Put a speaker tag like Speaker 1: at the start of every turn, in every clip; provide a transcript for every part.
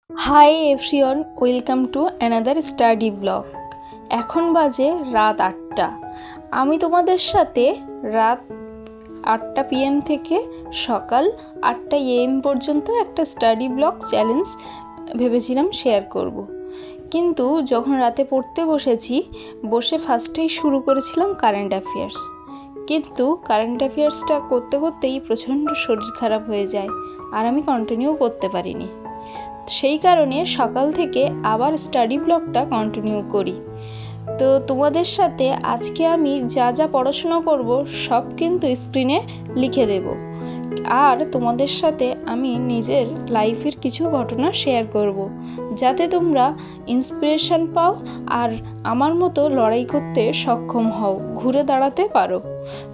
Speaker 1: Hi everyone, welcome to another study blog. এখন বাজে রাত 8টা। আমি তোমাদের সাথে রাত 8টা PM থেকে সকাল 8টা AM পর্যন্ত একটা স্টাডি ব্লগ চ্যালেঞ্জ ভেবেছিলাম শেয়ার করব। কিন্তু যখন রাতে পড়তে বসে ফার্স্টেই শুরু করেছিলাম কারেন্ট অ্যাফেয়ার্স। কিন্তু কারেন্ট অ্যাফেয়ার্সটা করতে করতেই প্রচণ্ড শরীর খারাপ হয়ে যায়, আর আমি কন্টিনিউ করতে পারিনি। সেই কারণে সকাল থেকে আবার স্টাডি ব্লগটা কন্টিনিউ করি। তো তোমাদের সাথে আজকে আমি যা যা পড়াশোনা করব সব কিন্তু স্ক্রিনে লিখে দেব, আর তোমাদের সাথে আমি নিজের লাইফের কিছু ঘটনা শেয়ার করব, যাতে তোমরা ইন্সপিরেশন পাও আর আমার মতো লড়াই করতে সক্ষম হও, ঘুরে দাঁড়াতে পারো।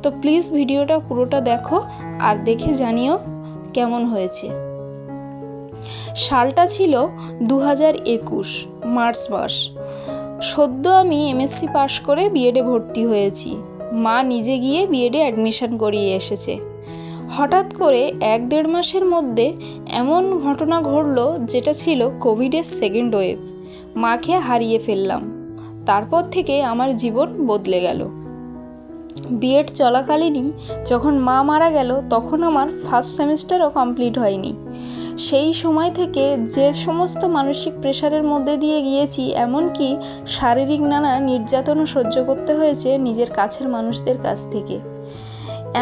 Speaker 1: তো প্লিজ ভিডিওটা পুরোটা দেখো আর দেখে জানিও কেমন হয়েছে। সালটা ছিল 2021 মার্চ মাস। সদ্য আমি MSc পাশ করে বিএডে ভর্তি হয়েছি। মা নিজে গিয়ে বিএডে অ্যাডমিশন করিয়ে এসেছে। হঠাৎ করে 1-1.5 মাসের মধ্যে এমন ঘটনা ঘটলো, যেটা ছিল কোভিডের সেকেন্ড ওয়েভ। মাকে হারিয়ে ফেললাম। তারপর থেকে আমার জীবন বদলে গেল। বিএড চলাকালীনই যখন মা মারা গেল, তখন আমার ফার্স্ট সেমিস্টারও কমপ্লিট হয়নি। সেই সময় থেকে যে সমস্ত মানসিক প্রেশারের মধ্যে দিয়ে গিয়েছি, এমনকি শারীরিক নানা নির্যাতনও সহ্য করতে হয়েছে নিজের কাছের মানুষদের কাছ থেকে।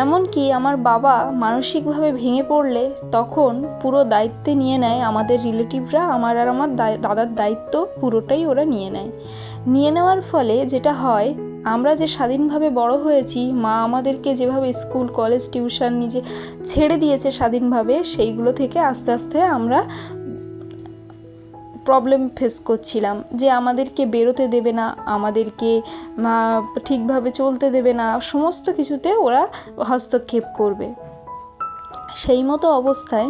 Speaker 1: এমনকি আমার বাবা মানসিকভাবে ভেঙে পড়লে তখন পুরো দায়িত্বে নিয়ে নেয় আমাদের রিলেটিভরা। আমার আর আমার দাদার দায়িত্ব পুরোটাই ওরা নিয়ে নেওয়ার ফলে যেটা হয়, আমরা যে স্বাধীনভাবে বড় হয়েছি, মা আমাদেরকে যেভাবে স্কুল কলেজ টিউশন নিজে ছেড়ে দিয়েছে স্বাধীনভাবে, সেইগুলো থেকে আস্তে আস্তে আমরা প্রবলেম ফেস করছিলাম, যে আমাদেরকে বেরোতে দেবে না, আমাদেরকে ঠিকভাবে চলতে দেবে না, সমস্ত কিছুতে ওরা হস্তক্ষেপ করবে। সেই মতো অবস্থায়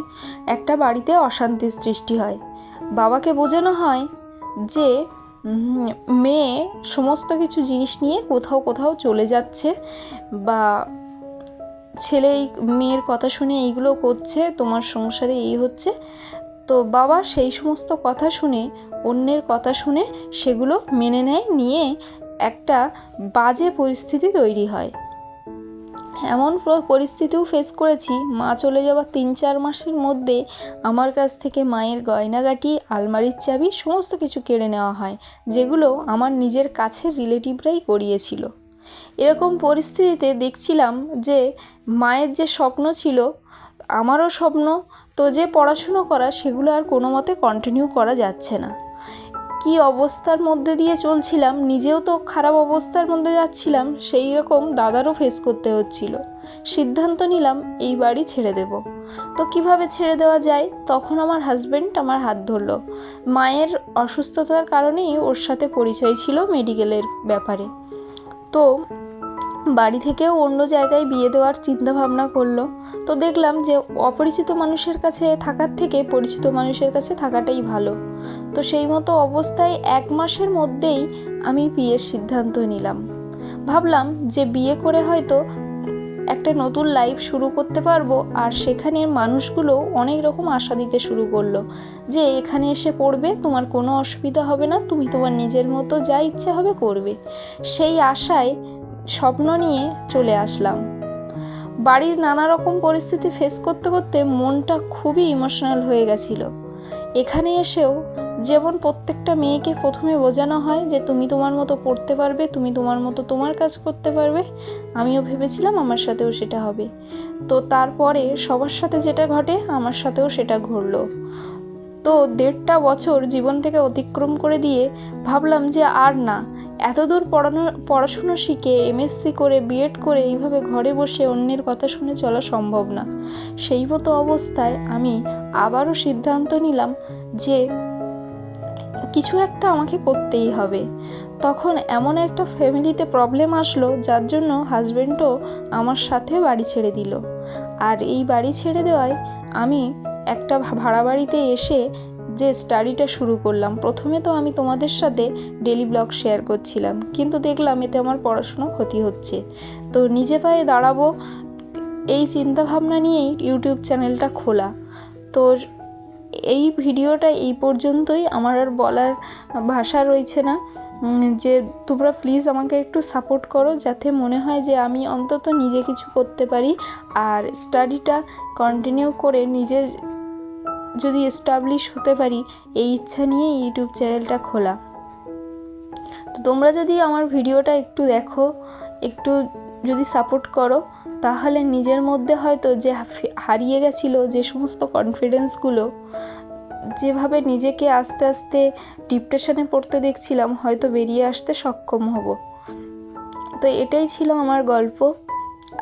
Speaker 1: একটা বাড়িতে অশান্তির সৃষ্টি হয়। বাবাকে বোঝানো হয় যে মেয়ে সমস্ত কিছু জিনিস নিয়ে কোথাও চলে যাচ্ছে, বা ছেলে মেয়ের কথা শুনে এইগুলো করছে, তোমার সংসারে এই হচ্ছে। তো বাবা সেই সমস্ত কথা শুনে, অন্যের কথা শুনে সেগুলো মেনে নিয়ে একটা বাজে পরিস্থিতি তৈরি হয়। এমন পরিস্থিতিও ফেস করেছি, মা চলে যাওয়ার 3-4 মাসের মধ্যে আমার কাছ থেকে মায়ের গয়নাগাটি, আলমারির চাবি সমস্ত কিছু কেড়ে নেওয়া হয়, যেগুলো আমার নিজের কাছের রিলেটিভরাই করিয়েছিল। এরকম পরিস্থিতিতে দেখছিলাম যে মায়ের যে স্বপ্ন ছিল, আমারও স্বপ্ন, তো যে পড়াশুনো করা, সেগুলো আর কোনো মতে কন্টিনিউ করা যাচ্ছে না। কি অবস্থার মধ্যে দিয়ে চলছিলাম, নিজেও তো খারাপ অবস্থার মধ্যে যাচ্ছিলাম, সেই রকম দাদারও ফেস করতে হচ্ছিল। সিদ্ধান্ত নিলাম এই বাড়ি ছেড়ে দেব। তো কিভাবে ছেড়ে দেওয়া যায়, তখন আমার হাজব্যান্ড আমার হাত ধরলো। মায়ের অসুস্থতার কারণেই ওর সাথে পরিচয় ছিল মেডিকেলের ব্যাপারে। তো বাড়ি থেকেও অন্য জায়গায় বিয়ে দেওয়ার চিন্তাভাবনা করলো। তো দেখলাম যে অপরিচিত মানুষের কাছে থাকার থেকে পরিচিত মানুষের কাছে থাকাটাই ভালো। তো সেই মতো অবস্থায় 1 মাসের মধ্যেই আমি বিয়ের সিদ্ধান্ত নিলাম। ভাবলাম যে বিয়ে করে হয়তো একটা নতুন লাইফ শুরু করতে পারবো, আর সেখানের মানুষগুলো অনেক রকম আশা দিতে শুরু করলো যে এখানে এসে পড়বে, তোমার কোনো অসুবিধা হবে না, তুমি তোমার নিজের মতো যা ইচ্ছে হবে করবে। সেই আশায় স্বপ্ন নিয়ে চলে আসলাম। বাড়ির নানা রকম পরিস্থিতি ফেস করতে করতে মনটা খুবই ইমোশনাল হয়ে গেছিলো। এখানে এসেও যেমন প্রত্যেকটা মেয়েকে প্রথমে বোঝানো হয় যে তুমি তোমার মতো পড়তে পারবে, তুমি তোমার মতো তোমার কাজ করতে পারবে, আমিও ভেবেছিলাম আমার সাথেও সেটা হবে। তো তারপরে সবার সাথে যেটা ঘটে, আমার সাথেও সেটা ঘটলো। তো 1.5টা বছর জীবন থেকে অতিক্রম করে দিয়ে ভাবলাম যে আর না, এতদূর পড়াশুনো শিখে MSc করে বিএড করে এইভাবে ঘরে বসে অন্যের কথা শুনে চলা সম্ভব না। সেই মতো অবস্থায় আমি আবারও সিদ্ধান্ত নিলাম যে কিছু একটা আমাকে করতেই হবে। তখন এমন একটা ফ্যামিলিতে প্রবলেম আসলো, যার জন্য হাজব্যান্ডও আমার সাথে বাড়ি ছেড়ে দিল। আর এই বাড়ি ছেড়ে দেওয়ায় আমি একটা ভাড়া বাড়িতে এসে যে স্টাডিটা শুরু করলাম। প্রথমে তো আমি তোমাদের সাথে ডেলি ব্লগ শেয়ার করছিলাম, কিন্তু দেখলাম এতে আমার পড়াশোনা ক্ষতি হচ্ছে। তো নিজে পায়ে দাঁড়াবো এই চিন্তাভাবনা নিয়েই ইউটিউব চ্যানেলটা খোলা। তো এই ভিডিওটা এই পর্যন্তই, আমার আর বলার ভাষা রয়েছে না। যে তোমরা প্লিজ আমাকে একটু সাপোর্ট করো, যাতে মনে হয় যে আমি অন্তত নিজে কিছু করতে পারি, আর স্টাডিটা কন্টিনিউ করে নিজে যদি এস্টাবলিশ হতে পারি, এই ইচ্ছা নিয়ে ইউটিউব চ্যানেলটা খোলা। তো তোমরা যদি আমার ভিডিওটা একটু দেখো, একটু যদি সাপোর্ট করো, তাহলে নিজের মধ্যে হয়তো যে হারিয়ে গেছিলো যে সমস্ত কনফিডেন্সগুলো, যেভাবে নিজেকে আস্তে আস্তে ডিপ্রেশনে পড়তে দেখছিলাম, হয়তো বেরিয়ে আসতে সক্ষম হব। তো এটাই ছিল আমার গল্প।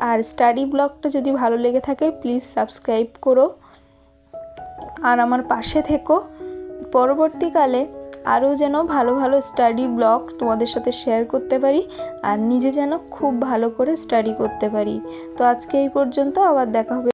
Speaker 1: আর স্টাডি ব্লগটা যদি ভালো লেগে থাকে প্লিজ সাবস্ক্রাইব করো আর আমার পাশে থেকো। পরবর্তীকালে আরও যেন ভালো ভালো স্টাডি ব্লগ তোমাদের সাথে শেয়ার করতে পারি, আর নিজে যেন খুব ভালো করে স্টাডি করতে পারি। তো আজকে এই পর্যন্ত, আবার দেখা হবে।